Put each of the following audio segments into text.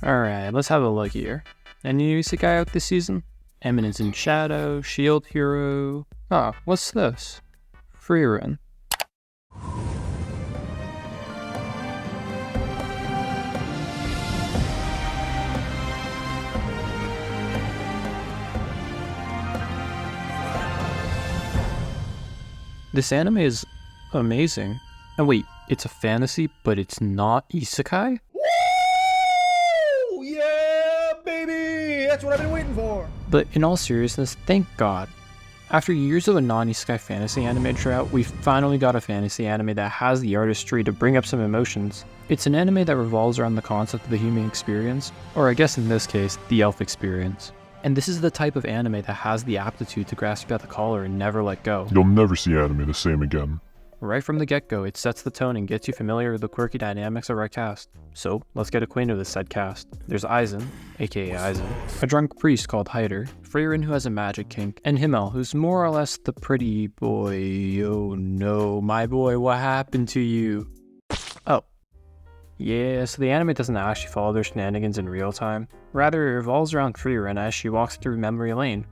Alright, let's have a look here. Any new isekai out this season? Eminence in Shadow, Shield Hero. Ah, what's this? Frieren. This anime is amazing. And wait, it's a fantasy, but it's not isekai? Woo! Yeah, baby! That's what I've been waiting for! But in all seriousness, thank God. After years of a non-isekai fantasy anime drought, we finally got a fantasy anime that has the artistry to bring up some emotions. It's an anime that revolves around the concept of the human experience, or I guess in this case, the elf experience. And this is the type of anime that has the aptitude to grasp you at the collar and never let go. You'll never see anime the same again. Right from the get-go, it sets the tone and gets you familiar with the quirky dynamics of our cast. So, let's get acquainted with said cast. There's Aizen, aka Aizen, a drunk priest called Hyder, Frieren who has a magic kink, and Himmel, who's more or less the pretty boy. Oh no, my boy, what happened to you? Oh. Yeah, so the anime doesn't actually follow their shenanigans in real time. Rather, it revolves around Frieren as she walks through memory lane,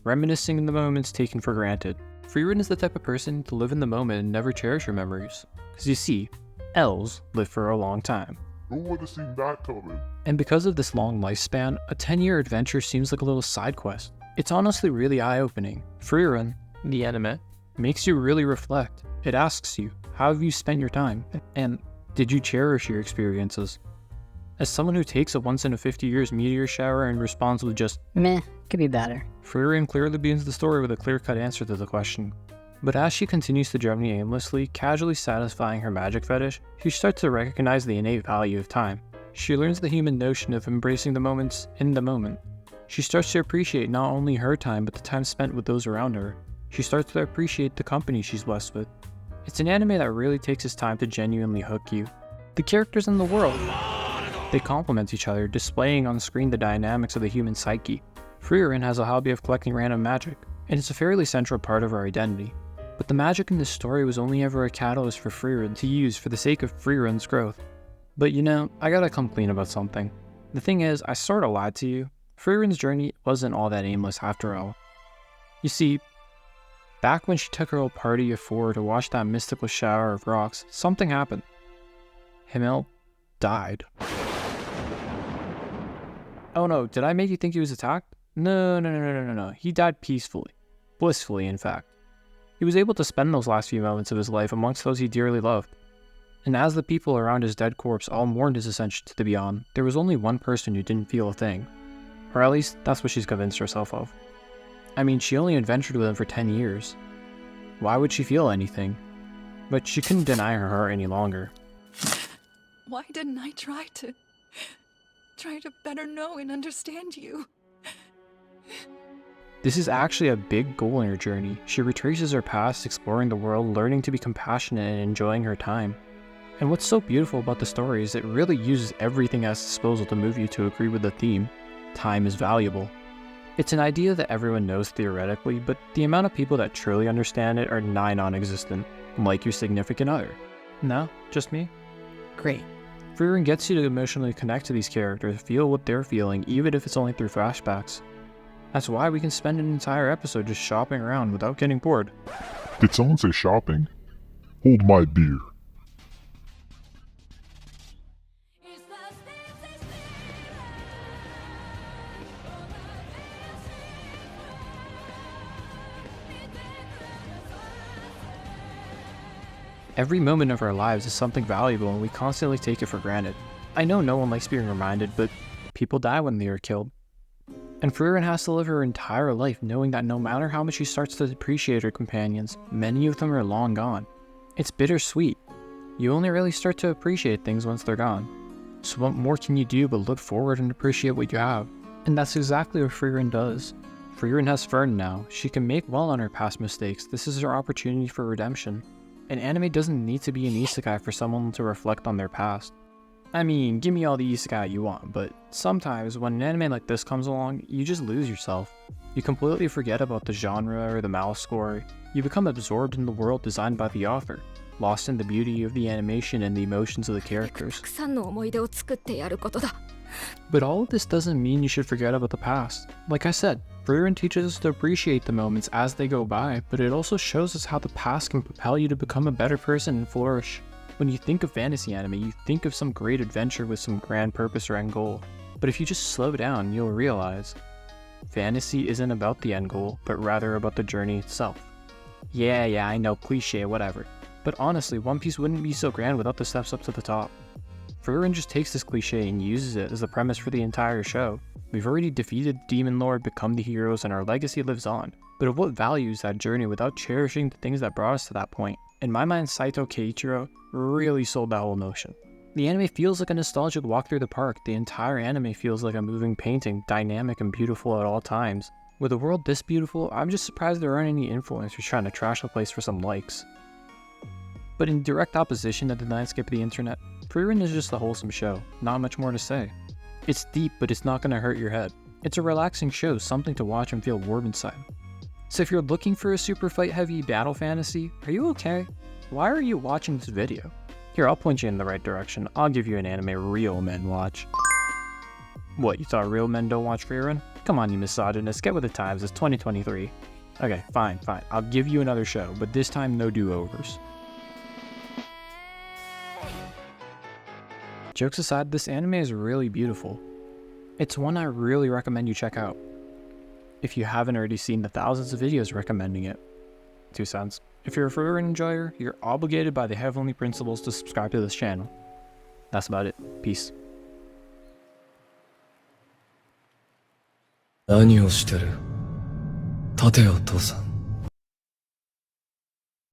reminiscing in the moments taken for granted. Frieren is the type of person to live in the moment and never cherish her memories. Because you see, elves live for a long time. Who would have seen that coming? And because of this long lifespan, a 10-year adventure seems like a little side quest. It's honestly really eye-opening. Frieren, the anime, makes you really reflect. It asks you, how have you spent your time? And did you cherish your experiences? As someone who takes a once-in-a-50 years meteor shower and responds with just, meh, could be better. Frieren clearly begins the story with a clear-cut answer to the question. But as she continues to journey aimlessly, casually satisfying her magic fetish, she starts to recognize the innate value of time. She learns the human notion of embracing the moments in the moment. She starts to appreciate not only her time, but the time spent with those around her. She starts to appreciate the company she's blessed with. It's an anime that really takes its time to genuinely hook you. The characters in the world, they complement each other, displaying on screen the dynamics of the human psyche. Frieren has a hobby of collecting random magic, and it's a fairly central part of her identity. But the magic in this story was only ever a catalyst for Frieren to use for the sake of Frieren's growth. But you know, I gotta come clean about something. The thing is, I sorta lied to you. Frieren's journey wasn't all that aimless after all. You see, back when she took her whole party of 4 to watch that mystical shower of rocks, something happened. Himmel died. Oh no, did I make you think he was attacked? No. He died peacefully. Blissfully, in fact. He was able to spend those last few moments of his life amongst those he dearly loved. And as the people around his dead corpse all mourned his ascension to the beyond, there was only one person who didn't feel a thing. Or at least, that's what she's convinced herself of. I mean, she only adventured with him for 10 years. Why would she feel anything? But she couldn't deny her heart any longer. Why didn't I try to better know and understand you? This is actually a big goal in her journey. She retraces her past, exploring the world, learning to be compassionate and enjoying her time. And what's so beautiful about the story is it really uses everything at its disposal to move you to agree with the theme. Time is valuable. It's an idea that everyone knows theoretically, but the amount of people that truly understand it are nigh non-existent, like your significant other. No? Just me? Great. Frieren gets you to emotionally connect to these characters, feel what they're feeling, even if it's only through flashbacks. That's why we can spend an entire episode just shopping around without getting bored. Did someone say shopping? Hold my beer. Every moment of our lives is something valuable and we constantly take it for granted. I know no one likes being reminded, but people die when they are killed. And Frieren has to live her entire life knowing that no matter how much she starts to appreciate her companions, many of them are long gone. It's bittersweet. You only really start to appreciate things once they're gone. So what more can you do but look forward and appreciate what you have? And that's exactly what Frieren does. Frieren has Fern now. She can make well on her past mistakes. This is her opportunity for redemption. An anime doesn't need to be an isekai for someone to reflect on their past. I mean, give me all the isekai you want, but sometimes when an anime like this comes along, you just lose yourself. You completely forget about the genre or the malice score. You become absorbed in the world designed by the author, lost in the beauty of the animation and the emotions of the characters. But all of this doesn't mean you should forget about the past. Like I said, Frieren teaches us to appreciate the moments as they go by, but it also shows us how the past can propel you to become a better person and flourish. When you think of fantasy anime, you think of some great adventure with some grand purpose or end goal. But if you just slow down, you'll realize fantasy isn't about the end goal, but rather about the journey itself. Yeah, I know, cliche, whatever. But honestly, One Piece wouldn't be so grand without the steps up to the top. Frieren just takes this cliche and uses it as the premise for the entire show. We've already defeated Demon Lord, become the heroes, and our legacy lives on. But of what value is that journey without cherishing the things that brought us to that point? In my mind, Saito Keiichiro really sold that whole notion. The anime feels like a nostalgic walk through the park. The entire anime feels like a moving painting, dynamic and beautiful at all times. With a world this beautiful, I'm just surprised there aren't any influencers trying to trash the place for some likes. But in direct opposition to the landscape of the internet, Frieren is just a wholesome show, not much more to say. It's deep, but it's not going to hurt your head. It's a relaxing show, something to watch and feel warm inside. So if you're looking for a super fight heavy battle fantasy, are you okay? Why are you watching this video? Here, I'll point you in the right direction. I'll give you an anime real men watch. What, you thought real men don't watch Frieren? Come on, you misogynist, get with the times, it's 2023. Okay, fine, I'll give you another show, but this time no do-overs. Jokes aside, this anime is really beautiful. It's one I really recommend you check out, if you haven't already seen the thousands of videos recommending it. 2 cents. If you're a Frieren enjoyer, you're obligated by the heavenly principles to subscribe to this channel. That's about it. Peace. 何をしてる？立てよ、父さん。